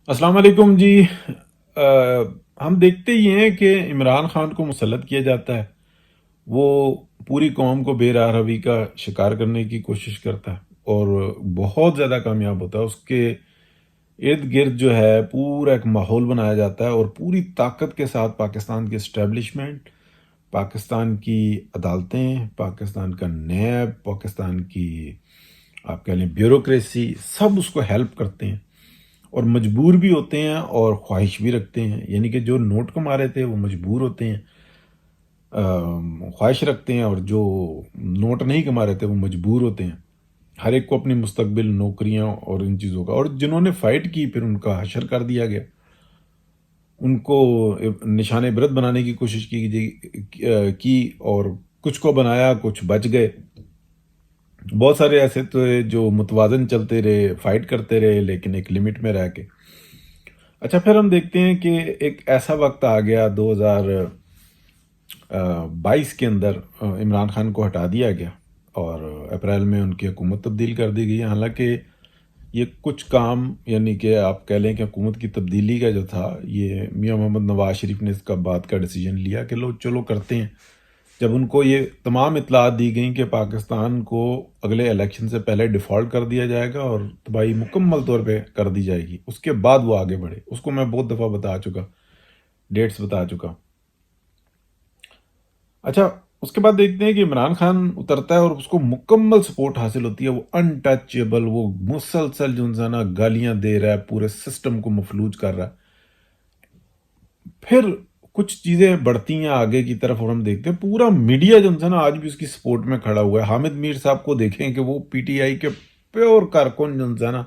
السلام علیکم جی۔ ہم دیکھتے ہی ہیں کہ عمران خان کو مسلط کیا جاتا ہے۔ وہ پوری قوم کو بے راہ روی کا شکار کرنے کی کوشش کرتا ہے اور بہت زیادہ کامیاب ہوتا ہے۔ اس کے ارد گرد جو ہے پورا ایک ماحول بنایا جاتا ہے اور پوری طاقت کے ساتھ پاکستان کی اسٹیبلشمنٹ، پاکستان کی عدالتیں، پاکستان کا نیب، پاکستان کی آپ کہہ لیں بیوروکریسی، سب اس کو ہیلپ کرتے ہیں اور مجبور بھی ہوتے ہیں اور خواہش بھی رکھتے ہیں۔ یعنی کہ جو نوٹ کما رہے تھے وہ مجبور ہوتے ہیں، خواہش رکھتے ہیں، اور جو نوٹ نہیں کما رہے تھے وہ مجبور ہوتے ہیں۔ ہر ایک کو اپنی مستقبل، نوکریاں اور ان چیزوں کا، اور جنہوں نے فائٹ کی پھر ان کا حشر کر دیا گیا، ان کو نشان عبرت بنانے کی کوشش کی اور کچھ کو بنایا، کچھ بچ گئے۔ بہت سارے ایسے تھے جو متوازن چلتے رہے، فائٹ کرتے رہے، لیکن ایک لمٹ میں رہ کے۔ اچھا، پھر ہم دیکھتے ہیں کہ ایک ایسا وقت آ گیا 2022 کے اندر، عمران خان کو ہٹا دیا گیا اور اپریل میں ان کی حکومت تبدیل کر دی گئی۔ حالانکہ یہ کچھ کام، یعنی کہ آپ کہہ لیں کہ حکومت کی تبدیلی کا جو تھا، یہ میاں محمد نواز شریف نے اس کا بعد کا ڈیسیجن لیا کہ لو چلو کرتے ہیں۔ جب ان کو یہ تمام اطلاعات دی گئیں کہ پاکستان کو اگلے الیکشن سے پہلے ڈیفالٹ کر دیا جائے گا اور تباہی مکمل طور پہ کر دی جائے گی، اس کے بعد وہ آگے بڑھے۔ اس کو میں بہت دفعہ بتا چکا، ڈیٹس بتا چکا۔ اچھا، اس کے بعد دیکھتے ہیں کہ عمران خان اترتا ہے اور اس کو مکمل سپورٹ حاصل ہوتی ہے۔ وہ انٹچیبل، وہ مسلسل جو انسان گالیاں دے رہا ہے، پورے سسٹم کو مفلوج کر رہا ہے۔ پھر کچھ چیزیں بڑھتی ہیں آگے کی طرف اور ہم دیکھتے ہیں پورا میڈیا جو ہے نا آج بھی اس کی سپورٹ میں کھڑا ہوا ہے۔ حامد میر صاحب کو دیکھیں کہ وہ پی ٹی آئی کے پیور کارکن جو ہے نا،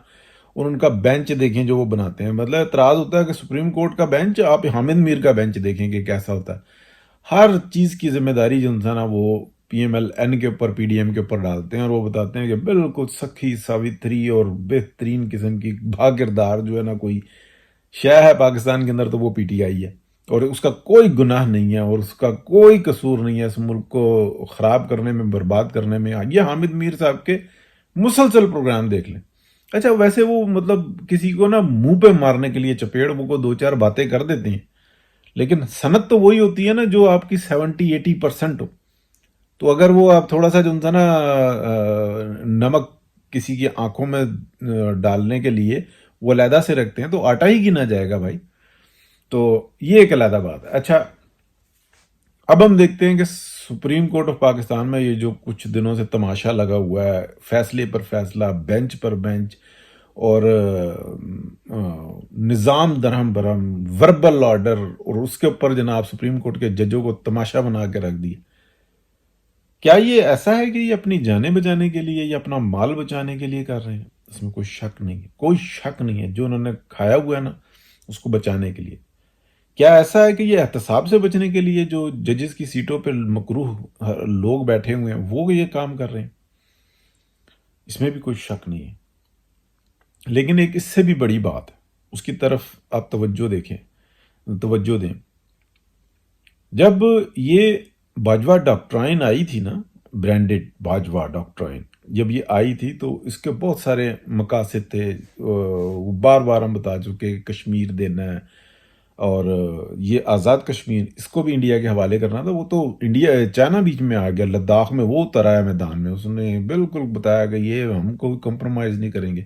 اور ان کا بینچ دیکھیں جو وہ بناتے ہیں۔ مطلب اعتراض ہوتا ہے کہ سپریم کورٹ کا بینچ، آپ حامد میر کا بینچ دیکھیں کہ کیسا ہوتا ہے۔ ہر چیز کی ذمہ داری جو ہے نا وہ پی ایم ایل این کے اوپر، پی ڈی ایم کے اوپر ڈالتے ہیں، اور وہ بتاتے ہیں کہ بالکل سکھی ساوتری اور بہترین قسم کی بھاگردار جو ہے نا کوئی شے ہے پاکستان کے اندر تو وہ پی ٹی آئی ہے، اور اس کا کوئی گناہ نہیں ہے اور اس کا کوئی قصور نہیں ہے اس ملک کو خراب کرنے میں، برباد کرنے میں۔ یہ حامد میر صاحب کے مسلسل پروگرام دیکھ لیں۔ اچھا، ویسے وہ مطلب کسی کو نا منہ پہ مارنے کے لیے چپیڑ وہ کو دو چار باتیں کر دیتے ہیں، لیکن صنعت تو وہی ہوتی ہے نا جو آپ کی 70-80% ہو۔ تو اگر وہ آپ تھوڑا سا جو ہے نا نمک کسی کی آنکھوں میں ڈالنے کے لیے وہ علیحدہ سے رکھتے ہیں تو آٹا ہی گنا جائے گا بھائی۔ تو یہ ایک علیحدہ بات ہے۔ اچھا، اب ہم دیکھتے ہیں کہ سپریم کورٹ آف پاکستان میں یہ جو کچھ دنوں سے تماشا لگا ہوا ہے، فیصلے پر فیصلہ، بینچ پر بینچ، اور نظام درہم برہم، وربل آرڈر، اور اس کے اوپر جناب سپریم کورٹ کے ججوں کو تماشا بنا کے رکھ دیا۔ کیا یہ ایسا ہے کہ یہ اپنی جانیں بچانے کے لیے یا اپنا مال بچانے کے لیے کر رہے ہیں؟ اس میں کوئی شک نہیں ہے، کوئی شک نہیں ہے۔ جو انہوں نے کھایا ہوا ہے نا اس کو بچانے کے لیے۔ کیا ایسا ہے کہ یہ احتساب سے بچنے کے لیے جو ججز کی سیٹوں پہ مکروہ لوگ بیٹھے ہوئے ہیں وہ یہ کام کر رہے ہیں؟ اس میں بھی کوئی شک نہیں ہے۔ لیکن ایک اس سے بھی بڑی بات ہے، اس کی طرف آپ توجہ دیکھیں، توجہ دیں۔ جب یہ باجوہ ڈاکٹرائن آئی تھی نا، برانڈڈ باجوہ ڈاکٹرائن جب یہ آئی تھی تو اس کے بہت سارے مقاصد تھے۔ وہ بار بار ہم بتا چکے کہ کشمیر دینا ہے، اور یہ آزاد کشمیر اس کو بھی انڈیا کے حوالے کرنا تھا۔ وہ تو انڈیا چائنا بیچ میں آ گیا، لداخ میں وہ اتر آیا میدان میں، اس نے بالکل بتایا کہ یہ ہم کوئی کمپرومائز نہیں کریں گے۔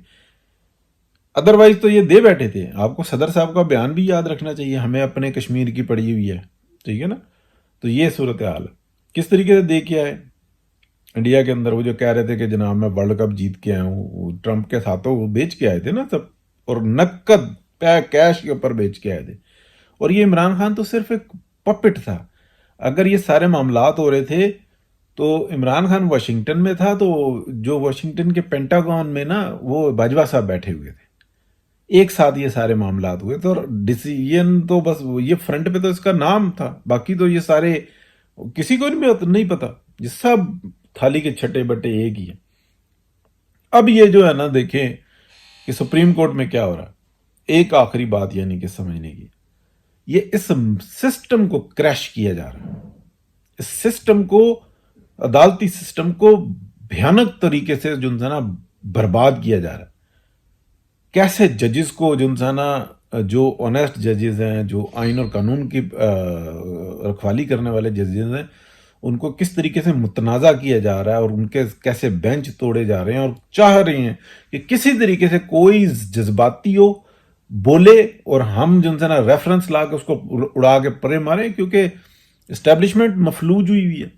ادروائز تو یہ دے بیٹھے تھے۔ آپ کو صدر صاحب کا بیان بھی یاد رکھنا چاہیے، ہمیں اپنے کشمیر کی پڑی ہوئی ہے، ٹھیک ہے نا؟ تو یہ صورتحال ہے۔ کس طریقے سے دے کے آئے انڈیا کے اندر؟ وہ جو کہہ رہے تھے کہ جناب میں ورلڈ کپ جیت کے آیا ہوں، وہ ٹرمپ کے ساتھوں وہ بیچ کے آئے تھے نا سب، اور نقد کیش کے اوپر بیچ کے آئے تھے۔ اور یہ عمران خان تو صرف ایک پپٹ تھا۔ اگر یہ سارے معاملات ہو رہے تھے تو عمران خان واشنگٹن میں تھا، تو جو واشنگٹن کے پینٹاگون میں نا وہ باجوہ صاحب بیٹھے ہوئے تھے، ایک ساتھ یہ سارے معاملات ہوئے تھے، اور ڈیسیژن تو بس یہ فرنٹ پہ تو اس کا نام تھا، باقی تو یہ سارے کسی کو نہیں پتا، یہ سب تھالی کے چھٹے بٹے ایک ہی ہیں۔ اب یہ جو ہے نا دیکھیں کہ سپریم کورٹ میں کیا ہو رہا ہے۔ ایک آخری بات یعنی کہ سمجھنے کی، یہ اس سسٹم کو کریش کیا جا رہا ہے، اس سسٹم کو، عدالتی سسٹم کو بھیانک طریقے سے جو ہے نا برباد کیا جا رہا ہے۔ کیسے ججز کو جو ہے نا جو آنیسٹ ججز ہیں، جو آئین اور قانون کی رکھوالی کرنے والے ججز ہیں، ان کو کس طریقے سے متنازع کیا جا رہا ہے اور ان کے کیسے بینچ توڑے جا رہے ہیں، اور چاہ رہے ہیں کہ کسی طریقے سے کوئی جذباتی ہو بولے اور ہم جو ہے نا ریفرنس لا کے اس کو اڑا کے پرے ماریں، کیونکہ اسٹیبلشمنٹ مفلوج ہوئی ہوئی ہے،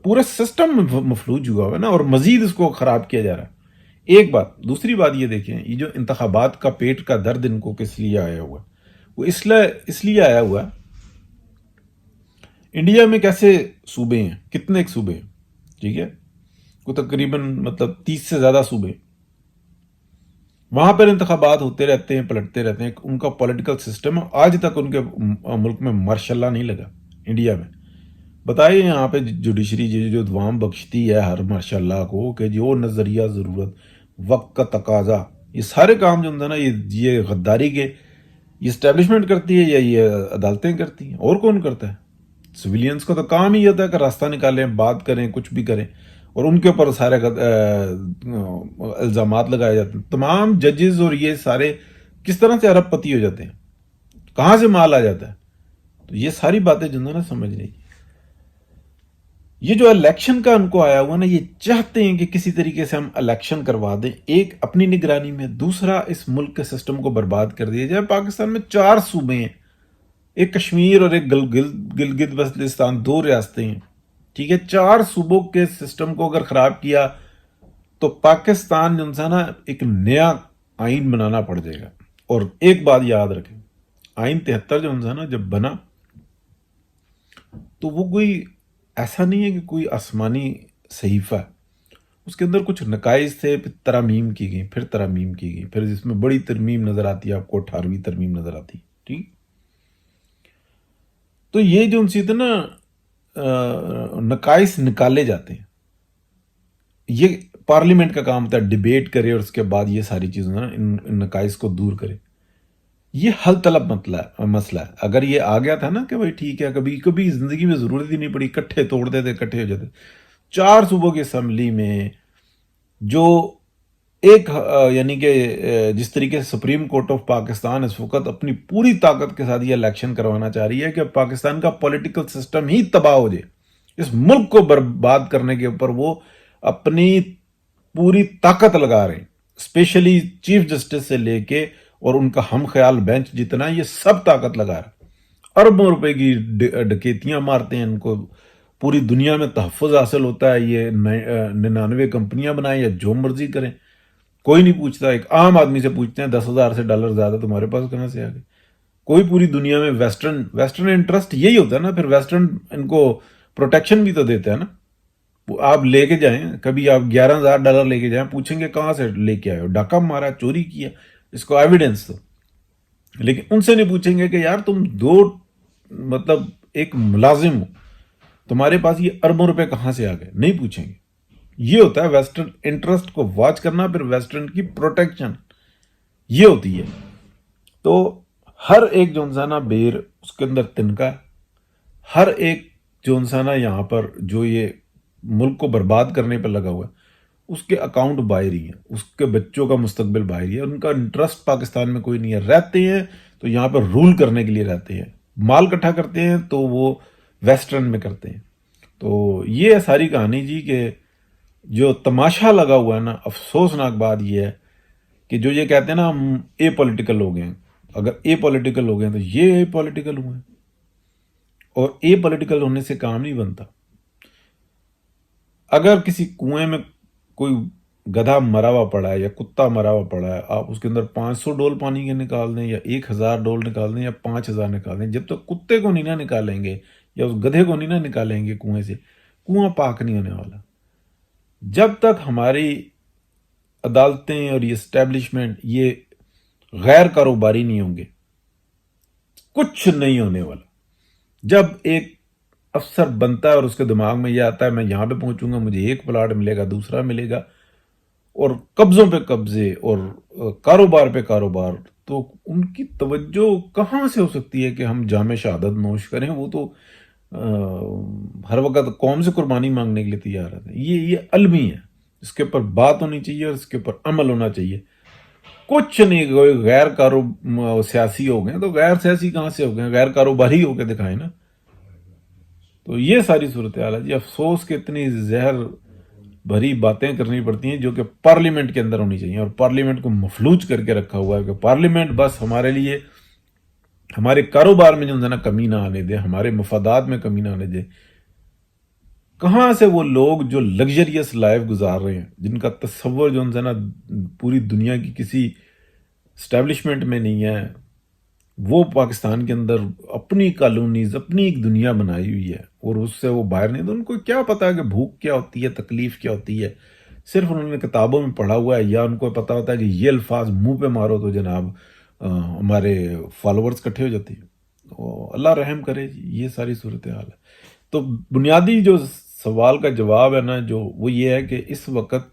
پورا سسٹم مفلوج ہوا ہوا ہے نا، اور مزید اس کو خراب کیا جا رہا ہے۔ ایک بات، دوسری بات یہ دیکھیں، یہ جو انتخابات کا پیٹ کا درد ان کو کس لیے آیا ہوا ہے، وہ اس لیے آیا ہوا ہے۔ انڈیا میں کیسے صوبے ہیں، کتنے ایک صوبے ہیں، ٹھیک ہے، کوئی تقریباً 30 سے زیادہ صوبے، وہاں پر انتخابات ہوتے رہتے ہیں، پلٹتے رہتے ہیں، ان کا پولیٹیکل سسٹم آج تک ان کے ملک میں ماشاء اللہ نہیں لگا۔ انڈیا میں بتائیے، یہاں پہ جوڈیشری جو دوام بخشتی ہے ہر ماشاء اللہ کو، کہ جو نظریہ، ضرورت، وقت کا تقاضا، یہ سارے کام جو ہوتا ہے نا، یہ غداری کے یہ اسٹیبلشمنٹ کرتی ہے یا یہ عدالتیں کرتی ہیں، اور کون کرتا ہے؟ سویلینز کا تو کام ہی ہوتا ہے کہ راستہ نکالیں، بات کریں، کچھ بھی کریں، اور ان کے اوپر سارے الزامات لگائے جاتے ہیں۔ تمام ججز اور یہ سارے کس طرح سے ارب پتی ہو جاتے ہیں، کہاں سے مال آ جاتا ہے؟ تو یہ ساری باتیں جو ہے نا سمجھ نہیں۔ یہ جو الیکشن کا ان کو آیا ہوا نا، یہ چاہتے ہیں کہ کسی طریقے سے ہم الیکشن کروا دیں، ایک اپنی نگرانی میں، دوسرا اس ملک کے سسٹم کو برباد کر دیا جائے۔ پاکستان میں 4 صوبے ہیں، ایک کشمیر اور ایک گلگت بلتستان، 2 ریاستیں ہیں، ٹھیک ہے۔ 4 صوبوں کے سسٹم کو اگر خراب کیا تو پاکستان جو ہے نا ایک نیا آئین بنانا پڑ جائے گا۔ اور ایک بات یاد رکھیں، آئین 73 جو ہے نا جب بنا تو وہ کوئی ایسا نہیں ہے کہ کوئی آسمانی صحیفہ ہے، اس کے اندر کچھ نقائص تھے، پھر ترامیم کی گئی، پھر ترامیم کی گئی، پھر جس میں بڑی ترمیم نظر آتی ہے آپ کو، 18ویں ترمیم نظر آتی ہے، ٹھیک۔ تو یہ جو ان سے نا نقائص نکالے جاتے ہیں، یہ پارلیمنٹ کا کام ہوتا ہے، ڈیبیٹ کرے اور اس کے بعد یہ ساری چیزیں نا ان نقائص کو دور کرے۔ یہ حل طلب مسئلہ ہے۔ اگر یہ آ گیا تھا نا کہ بھائی ٹھیک ہے، کبھی کبھی زندگی میں ضرورت ہی نہیں پڑی، کٹھے توڑتے تھے، کٹھے ہو جاتے۔ 4 صوبوں کی اسمبلی میں جو ایک یعنی کہ جس طریقے سے سپریم کورٹ آف پاکستان اس وقت اپنی پوری طاقت کے ساتھ یہ الیکشن کروانا چاہ رہی ہے کہ پاکستان کا پولیٹیکل سسٹم ہی تباہ ہو جائے، اس ملک کو برباد کرنے کے اوپر وہ اپنی پوری طاقت لگا رہے ہیں، اسپیشلی چیف جسٹس سے لے کے اور ان کا ہم خیال بینچ جتنا، یہ سب طاقت لگا رہے ہیں، اربوں روپے کی ڈکیتیاں مارتے ہیں، ان کو پوری دنیا میں تحفظ حاصل ہوتا ہے، یہ 99 کمپنیاں بنائیں یا جو مرضی کریں، کوئی نہیں پوچھتا۔ ایک عام آدمی سے پوچھتے ہیں $10,000 زیادہ تمہارے پاس کہاں سے آ گئے؟ کوئی پوری دنیا میں ویسٹرن انٹرسٹ یہی ہوتا ہے نا، پھر ویسٹرن ان کو پروٹیکشن بھی تو دیتا ہے نا۔ آپ لے کے جائیں، کبھی آپ $11,000 لے کے جائیں، پوچھیں گے کہاں سے لے کے آئے ہو، ڈاکہ مارا، چوری کیا، اس کو ایویڈنس دو۔ لیکن ان سے نہیں پوچھیں گے کہ یار تم ایک ملازم ہو، تمہارے پاس یہ اربوں روپے کہاں سے آ گئے، نہیں پوچھیں گے۔ یہ ہوتا ہے ویسٹرن انٹرسٹ کو واچ کرنا، پھر ویسٹرن کی پروٹیکشن یہ ہوتی ہے۔ تو ہر ایک جو انسانہ بیر اس کے اندر تنکا ہے، ہر ایک جو انسانہ یہاں پر جو یہ ملک کو برباد کرنے پر لگا ہوا ہے، اس کے اکاؤنٹ باہر ہی ہیں، اس کے بچوں کا مستقبل باہر ہی ہے، ان کا انٹرسٹ پاکستان میں کوئی نہیں ہے۔ رہتے ہیں تو یہاں پر رول کرنے کے لیے رہتے ہیں، مال اکٹھا کرتے ہیں تو وہ ویسٹرن میں کرتے ہیں۔ تو یہ ساری کہانی جی کہ جو تماشا لگا ہوا ہے نا، افسوسناک بات یہ ہے کہ جو یہ کہتے ہیں نا ہم اے پولیٹیکل ہو گئے ہیں، اگر اے پولیٹیکل ہو گئے ہیں تو یہ اے پولیٹیکل ہوئے ہیں، اور اے پولیٹیکل ہونے سے کام نہیں بنتا۔ اگر کسی کنویں میں کوئی گدھا مرا ہوا پڑا ہے یا کتا مرا ہوا پڑا ہے، آپ اس کے اندر 500 ڈول پانی کے نکال دیں یا 1000 ڈول نکال دیں یا 5000 نکال دیں، جب تک کتے کو نہیں نہ نکالیں گے یا اس گدھے کو نہیں نہ نکالیں گے کنویں سے، کنواں پاک نہیں ہونے والا۔ جب تک ہماری عدالتیں اور یہ اسٹیبلشمنٹ یہ غیر کاروباری نہیں ہوں گے، کچھ نہیں ہونے والا۔ جب ایک افسر بنتا ہے اور اس کے دماغ میں یہ آتا ہے میں یہاں پہ پہنچوں گا، مجھے ایک پلاٹ ملے گا، دوسرا ملے گا، اور قبضوں پہ قبضے اور کاروبار پہ کاروبار، تو ان کی توجہ کہاں سے ہو سکتی ہے کہ ہم جام شہادت نوش کریں؟ وہ تو ہر وقت قوم سے قربانی مانگنے کے لیے تیار ہے۔ یہ المی ہے، اس کے اوپر بات ہونی چاہیے اور اس کے اوپر عمل ہونا چاہیے۔ کچھ نہیں، کوئی غیر سیاسی ہو گئے تو غیر سیاسی کہاں سے ہو گئے، غیر کاروباری ہو کے دکھائیں نا. تو یہ ساری صورتحال ہے جی. افسوس کہ اتنی زہر بھری باتیں کرنی پڑتی ہیں جو کہ پارلیمنٹ کے اندر ہونی چاہیے، اور پارلیمنٹ کو مفلوج کر کے رکھا ہوا ہے کہ پارلیمنٹ بس ہمارے لیے ہمارے کاروبار میں جو ہے نا کمی نہ آنے دے، ہمارے مفادات میں کمی نہ آنے دے. کہاں سے وہ لوگ جو لگژریس لائف گزار رہے ہیں، جن کا تصور جو ہے نا پوری دنیا کی کسی اسٹیبلشمنٹ میں نہیں ہے، وہ پاکستان کے اندر اپنی کالونیز، اپنی ایک دنیا بنائی ہوئی ہے اور اس سے وہ باہر نہیں. تو ان کو کیا پتا کہ بھوک کیا ہوتی ہے، تکلیف کیا ہوتی ہے. صرف انہوں نے کتابوں میں پڑھا ہوا ہے، یا ان کو پتا ہوتا ہے کہ یہ الفاظ منہ پہ مارو تو جناب ہمارے فالوورز کٹھے ہو جاتے ہیں. تو اللہ رحم کرے جی. یہ ساری صورتحال ہے. تو بنیادی جو سوال کا جواب ہے نا، جو وہ یہ ہے کہ اس وقت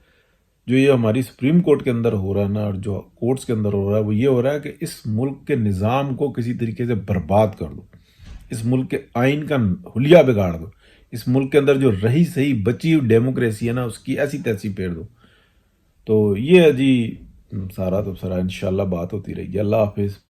جو یہ ہماری سپریم کورٹ کے اندر ہو رہا ہے نا، اور جو کورٹس کے اندر ہو رہا ہے، وہ یہ ہو رہا ہے کہ اس ملک کے نظام کو کسی طریقے سے برباد کر دو، اس ملک کے آئین کا حلیہ بگاڑ دو، اس ملک کے اندر جو رہی صحیح بچی ہوئی ڈیموکریسی ہے نا اس کی ایسی تیسی پھیر دو. تو یہ ہے جی سارا تو سارا. انشاءاللہ بات ہوتی رہے گی. اللہ حافظ.